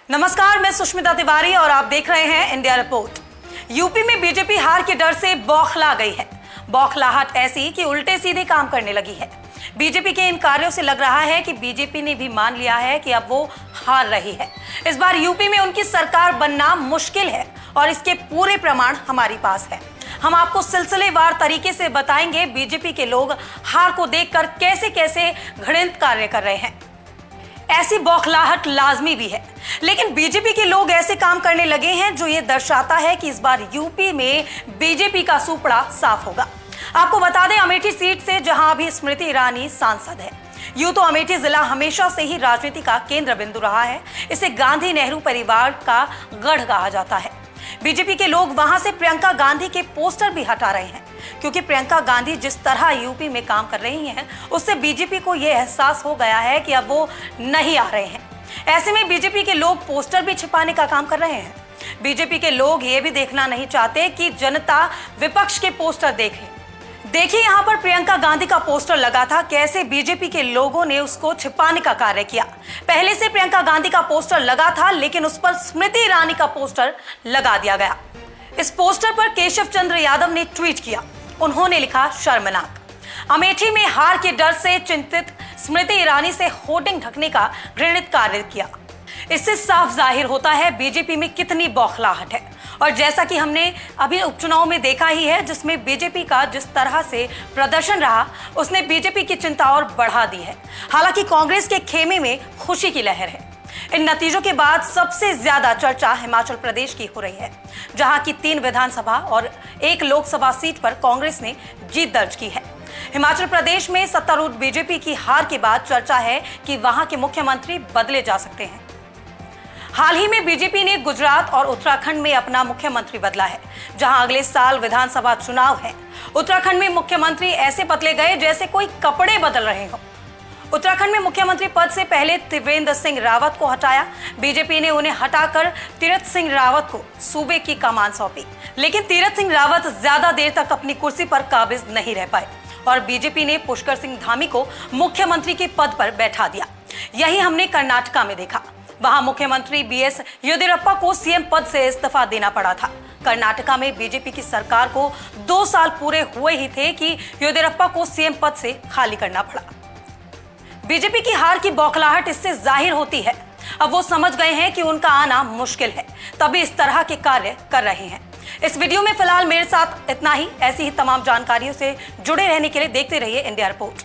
नमस्कार, मैं सुष्मिता तिवारी और आप देख रहे हैं इंडिया रिपोर्ट। यूपी में बीजेपी हार के डर से बौखला गई है। बौखलाहट ऐसी कि उल्टे सीधे काम करने लगी है। बीजेपी के इन कार्यों से लग रहा है कि बीजेपी ने भी मान लिया है कि अब वो हार रही है। इस बार यूपी में उनकी सरकार बनना मुश्किल है और इसके पूरे प्रमाण हमारे पास है। हम आपको सिलसिलेवार तरीके से बताएंगे बीजेपी के लोग हार को देखकर कैसे कैसे घृणित कार्य कर रहे हैं। ऐसी बौखलाहट लाजमी भी है, लेकिन बीजेपी के लोग ऐसे काम करने लगे हैं जो ये दर्शाता है कि इस बार यूपी में बीजेपी का सुपड़ा साफ होगा। आपको बता दें, अमेठी सीट से जहां अभी स्मृति ईरानी सांसद है। यूं तो अमेठी जिला हमेशा से ही राजनीति का केंद्र बिंदु रहा है। इसे गांधी नेहरू परिवार का गढ़ कहा जाता है। बीजेपी के लोग वहां से प्रियंका गांधी के पोस्टर भी हटा रहे हैं, क्योंकि प्रियंका गांधी जिस तरह यूपी में काम कर रही हैं, उससे बीजेपी को यह एहसास हो गया है कि अब वो नहीं आ रहे हैं। ऐसे में बीजेपी के लोग पोस्टर भी छिपाने का काम कर रहे हैं। बीजेपी के लोग ये भी देखना नहीं चाहते कि जनता विपक्ष के पोस्टर देखे। देखिए, यहाँ पर प्रियंका गांधी का पोस्टर लगा था, कैसे बीजेपी के लोगों ने उसको छिपाने का कार्य किया। पहले से प्रियंका गांधी का पोस्टर लगा था, लेकिन उस पर स्मृति ईरानी का पोस्टर लगा दिया गया। इस पोस्टर पर केशव चंद्र यादव ने ट्वीट किया। उन्होंने लिखा, शर्मनाक। अमेठी में हार के डर से चिंतित स्मृति ईरानी से होर्डिंग ढकने का घृणित कार्य किया। इससे साफ जाहिर होता है बीजेपी में कितनी बौखलाहट है। और जैसा कि हमने अभी उपचुनाव में देखा ही है, जिसमें बीजेपी का जिस तरह से प्रदर्शन रहा, उसने बीजेपी की चिंता और बढ़ा दी है। हालांकि कांग्रेस के खेमे में खुशी की लहर है। इन नतीजों के बाद सबसे ज्यादा चर्चा हिमाचल प्रदेश की हो रही है, जहां की 3 विधानसभा और 1 लोकसभा सीट पर कांग्रेस ने जीत दर्ज की है। हिमाचल प्रदेश में सत्तारूढ़ बीजेपी की हार के बाद चर्चा है कि वहां के मुख्यमंत्री बदले जा सकते हैं। हाल ही में बीजेपी ने गुजरात और उत्तराखंड में अपना मुख्यमंत्री बदला है, जहां अगले साल विधानसभा चुनाव है। उत्तराखंड में मुख्यमंत्री ऐसे बदले गए जैसे कोई कपड़े बदल रहे हो। उत्तराखंड में मुख्यमंत्री पद से पहले त्रिवेंद्र सिंह रावत को हटाया। बीजेपी ने उन्हें हटाकर तीरथ सिंह रावत को सूबे की कमान सौंपी, लेकिन तीरथ सिंह रावत ज्यादा देर तक अपनी कुर्सी पर काबिज नहीं रह पाए और बीजेपी ने पुष्कर सिंह धामी को मुख्यमंत्री के पद पर बैठा दिया। यही हमने कर्नाटका में देखा। वहां मुख्यमंत्री बीएस येदियुरप्पा को सीएम पद से इस्तीफा देना पड़ा था। कर्नाटका में बीजेपी की सरकार को 2 साल पूरे हुए ही थे कि येदियुरप्पा को सीएम पद से खाली करना पड़ा। बीजेपी की हार की बौखलाहट इससे जाहिर होती है। अब वो समझ गए हैं कि उनका आना मुश्किल है, तभी इस तरह के कार्य कर रहे हैं। इस वीडियो में फिलहाल मेरे साथ इतना ही। ऐसी ही तमाम जानकारियों से जुड़े रहने के लिए देखते रहिए इंडिया रिपोर्ट।